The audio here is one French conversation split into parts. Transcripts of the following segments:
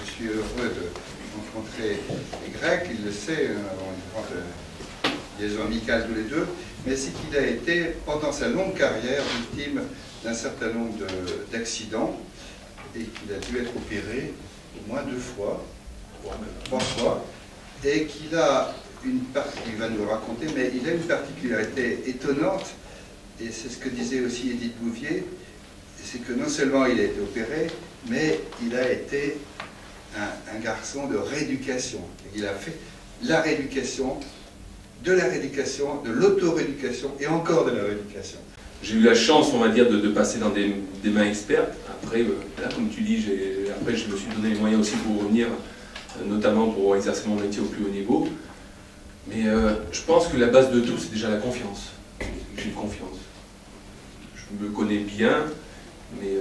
je suis heureux de rencontrer les Grecs, il le sait, nous avons une grande liaison amicale tous les deux, mais c'est qu'il a été, pendant sa longue carrière, victime d'un certain nombre d'accidents et qu'il a dû être opéré au moins 2 fois, 3 fois, et qu'il a une partie, il va nous raconter, mais il a une particularité étonnante, et c'est ce que disait aussi Édith Bouvier, c'est que non seulement il a été opéré, mais il a été un garçon de rééducation. Il a fait la rééducation, de l'auto-rééducation et encore de la rééducation. J'ai eu la chance, on va dire, de passer dans des mains expertes. Après, là, comme tu dis, après je me suis donné les moyens aussi pour revenir, notamment pour exercer mon métier au plus haut niveau. Mais je pense que la base de tout, c'est déjà la confiance. J'ai confiance. Je me connais bien, mais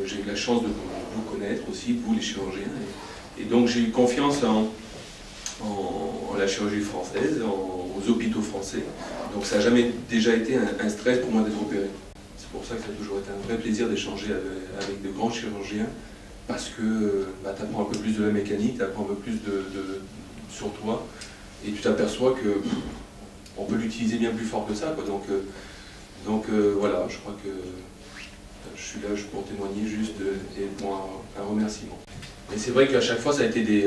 j'ai eu la chance de vous connaître aussi, vous les chirurgiens. Et donc j'ai eu confiance en la chirurgie française, aux hôpitaux français. Donc ça n'a jamais déjà été un stress pour moi d'être opéré. C'est pour ça que ça a toujours été un vrai plaisir d'échanger avec de grands chirurgiens, parce que tu apprends un peu plus de la mécanique, tu apprends un peu plus sur toi, et tu t'aperçois qu'on peut l'utiliser bien plus fort que ça, quoi. Donc voilà, je crois que je suis là pour témoigner juste et pour un remerciement. Mais c'est vrai qu'à chaque fois ça a été des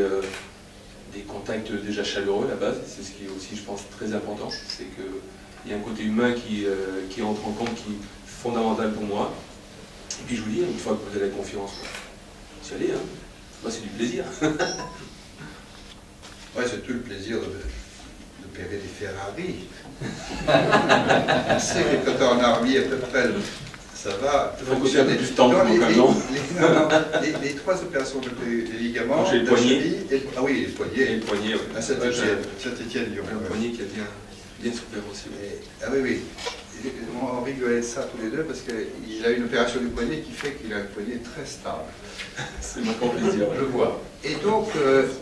contacts déjà chaleureux à la base, c'est ce qui est aussi, je pense, très important, c'est qu'il y a un côté humain qui entre en compte, qui est fondamental pour moi. Et puis je vous dis, une fois que vous avez la confiance, vous y allez, hein. Moi c'est du plaisir. Ouais, c'est tout le plaisir d'opérer des Ferrari. On sait que quand on a remis à peu près, ça va. Il faut côté un peu plus tendre quand non. Les 3 opérations de ligaments, j'ai le poignet. Ah oui, les poignets. Et le poignet, à Saint-Étienne, Lyon. Un poignet qui a bien souffert aussi. Ah oui, oui. On rigolait de ça tous les deux parce qu'il a une opération du poignet qui fait qu'il a un poignet très stable. C'est ma plaisir, je vois. Et donc,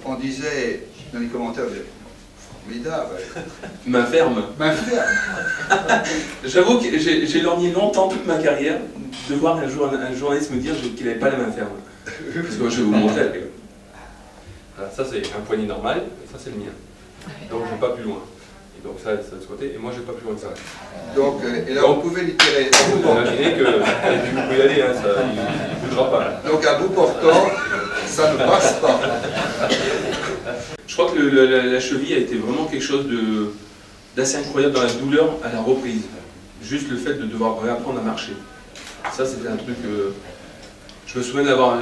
on disait dans les commentaires, formidable. Main ferme. Main ferme. J'avoue que j'ai lorgné longtemps toute ma carrière de voir un journaliste me dire qu'il n'avait pas la main ferme. Parce que je vais vous montrer. Alors, ça c'est un poignet normal, et ça c'est le mien. Donc je ne vais pas plus loin. Et donc ça de ce côté, et moi je ne vais pas plus loin que ça. Donc, et là on pouvait lui tirer. Vous imaginez que vous pouvez y aller, hein, ça, il ne bougera pas. Donc à bout portant, ça ne passe pas. Je crois que la cheville a été vraiment quelque chose d'assez incroyable dans la douleur à la reprise. Juste le fait de devoir réapprendre à marcher. Ça, c'était un truc... je me souviens d'avoir...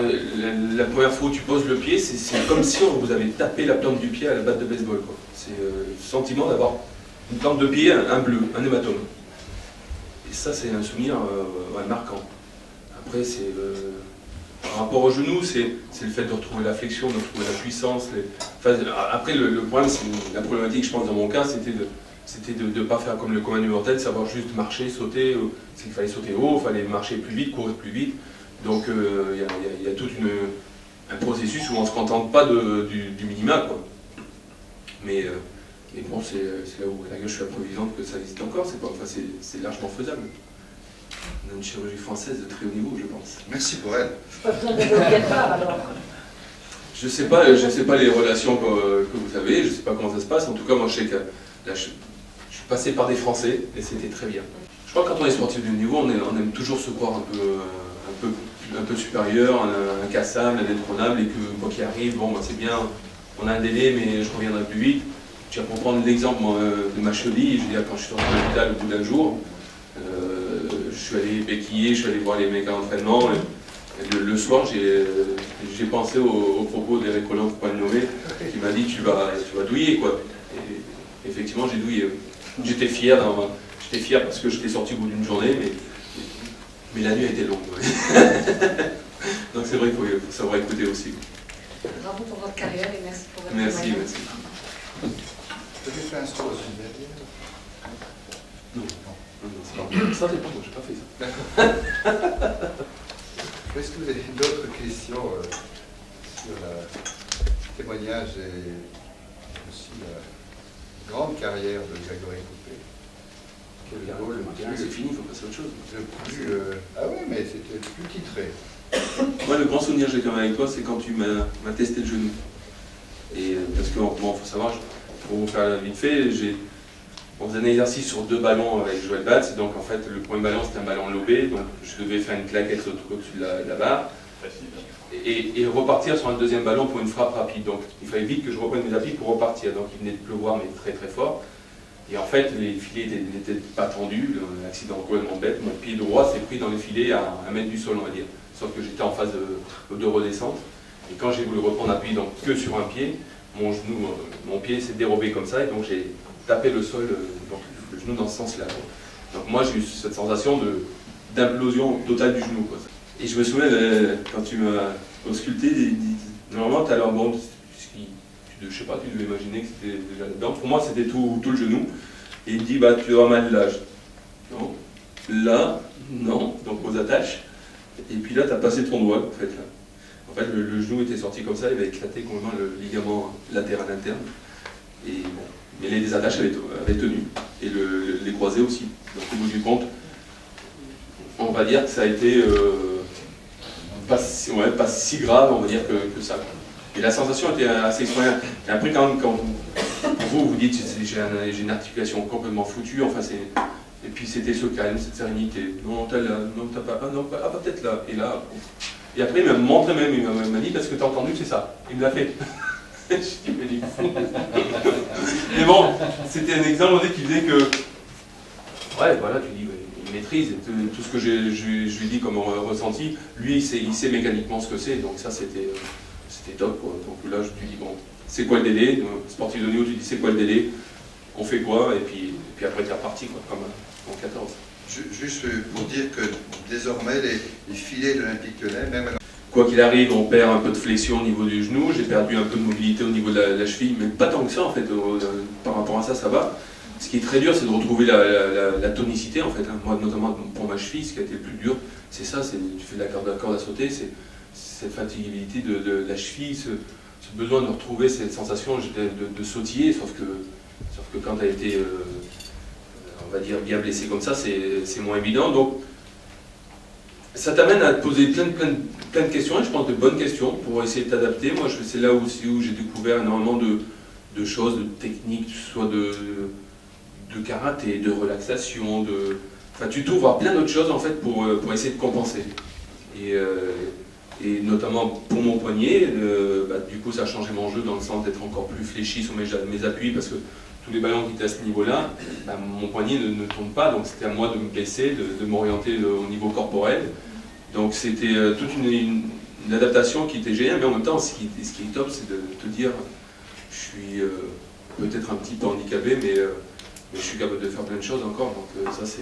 La première fois où tu poses le pied, c'est comme si on vous avait tapé la plante du pied à la batte de baseball. C'est le sentiment d'avoir une plante de pied, un bleu, un hématome. Et ça, c'est un souvenir marquant. Après, c'est... Par rapport au genou, c'est le fait de retrouver la flexion, de retrouver la puissance. Après, le problème, la problématique, je pense, dans mon cas, c'était de ne pas faire comme le commun des mortels, savoir juste marcher, sauter. C'est qu'il fallait sauter haut, il fallait marcher plus vite, courir plus vite. Donc, il y a tout un processus où on ne se contente pas du minima, quoi. Mais bon, c'est là où je suis improvisant que ça existe encore, c'est largement faisable. On a une chirurgie française de très haut niveau, je pense. Merci pour elle. Pas besoin d'aller au Qatar, alors. Je sais pas les relations que vous avez, je sais pas comment ça se passe. En tout cas, moi, je sais que là, je suis passé par des Français et c'était très bien. Je crois que quand on est sportif de haut niveau, on aime toujours se croire un peu supérieur, incassable, indétrônable, et que quoi qu'il arrive, bon, c'est bien, on a un délai, mais je reviendrai plus vite. Tiens, pour prendre l'exemple de ma cheville, je veux dire, quand je suis sorti de l'hôpital au bout d'un jour, je suis allé béquiller, je suis allé voir les mecs à l'entraînement. Le soir, j'ai pensé au propos d'Éric Roland, pour pas le nommer, qui m'a dit tu vas douiller, quoi. Et effectivement, j'ai douillé. J'étais fier parce que j'étais sorti au bout d'une journée, mais la nuit a été longue. Ouais. Donc c'est vrai qu'il faut savoir écouter aussi. Bravo pour votre carrière et merci pour votre Merci, témoignage. merci. Peut-être faire un saut aussi derrière. Non, ça dépend, j'ai pas fait ça. D'accord. Est-ce que vous avez d'autres questions sur le témoignage et aussi la grande carrière de Grégory Coupet? C'est fini, il faut passer à autre chose. Ah oui, mais c'était plus titré. moi, le grand souvenir que j'ai quand même avec toi, c'est quand tu m'as testé le genou. Et parce que, bon, faut savoir, pour vous faire vite fait, on faisait un exercice sur 2 ballons avec Joël Batz. Donc, en fait, le premier ballon, c'était un ballon lobé. Donc, je devais faire une claquette au-dessus de la barre. Et repartir sur un deuxième ballon pour une frappe rapide. Donc, il fallait vite que je reprenne mes appuis pour repartir. Donc, il venait de pleuvoir, mais très très fort. Et en fait, les filets n'étaient pas tendus, l'accident complètement bête. Mon pied droit s'est pris dans les filets à 1 mètre du sol, on va dire. Sauf que j'étais en phase de redescente. Et quand j'ai voulu reprendre appui donc que sur un pied, mon pied s'est dérobé comme ça, et donc j'ai tapé le sol, donc le genou dans ce sens-là. Donc moi, j'ai eu cette sensation d'implosion totale du genou, quoi. Et je me souviens, quand tu m'as ausculté, normalement, tu as l'air bon. Je sais pas, tu devais imaginer que c'était déjà là-dedans. Pour moi, c'était tout le genou. Et il me dit, bah, tu auras mal là. Non. Là, non. Donc aux attaches. Et puis là, tu as passé ton doigt, en fait. Là. En fait, le genou était sorti comme ça, il avait éclaté complètement le ligament latéral interne. Et bon, mais les attaches avaient tenu. Et les croisés aussi. Donc au bout du compte, on va dire que ça a été pas si grave, on va dire, que ça. Et la sensation était assez extraordinaire. Et après, quand vous dites j'ai une articulation complètement foutue, enfin et puis c'était ce calme, cette sérénité. Non, t'as là, non, t'as pas, ah non, peut-être là, et là. Et après, il m'a montré même, il m'a dit, parce que t'as entendu, c'est ça. Il me l'a fait. Je dis, mais il est fou. Mais bon, c'était un exemple qui disait que, ouais, voilà, tu dis, ouais, il maîtrise tout ce que je lui dis comme ressenti. Lui, il sait mécaniquement ce que c'est, donc ça, c'était top, quoi. Donc là, je lui dis, bon, c'est quoi le délai? Sportif de haut niveau, tu dis, c'est quoi le délai? On fait quoi? Et puis après, tu es reparti, quoi, comme en 14. Juste pour dire que désormais, les filets de l'Olympique Lyonnais, même... Quoi qu'il arrive, on perd un peu de flexion au niveau du genou, j'ai perdu un peu de mobilité au niveau de la cheville, mais pas tant que ça, en fait. Par rapport à ça, ça va. Ce qui est très dur, c'est de retrouver la tonicité, en fait. Hein. Moi, notamment pour ma cheville, ce qui a été le plus dur, c'est ça, tu fais de la corde à sauter, c'est cette fatigabilité de la cheville, ce besoin de retrouver cette sensation de sautiller, sauf que quand tu as été, on va dire, bien blessé comme ça, c'est moins évident. Donc, ça t'amène à te poser plein de questions, et je pense de bonnes questions, pour essayer de t'adapter. Moi, c'est là aussi où j'ai découvert énormément de choses, de techniques, soit de karaté, de relaxation, enfin, tu t'ouvres à plein d'autres choses, en fait, pour essayer de compenser. Et notamment pour mon poignet, du coup ça a changé mon jeu dans le sens d'être encore plus fléchi sur mes appuis, parce que tous les ballons qui étaient à ce niveau-là, mon poignet ne tourne pas, donc c'était à moi de me baisser, de m'orienter au niveau corporel. Donc c'était toute une adaptation qui était géniale, mais en même temps ce qui est top, c'est de te dire, je suis peut-être un petit peu handicapé, mais je suis capable de faire plein de choses encore, donc ça c'est...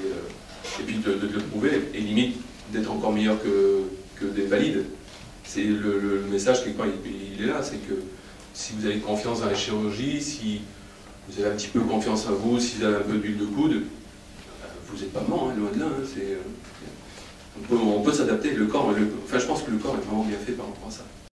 Et puis de le prouver, et limite d'être encore meilleur que des valides. C'est le message, quelque part, il est là, c'est que si vous avez confiance dans la chirurgie, si vous avez un petit peu confiance en vous, si vous avez un peu d'huile de coude, vous n'êtes pas mort, hein, loin de là. Hein, on peut s'adapter, le corps, enfin je pense que le corps est vraiment bien fait par rapport à ça.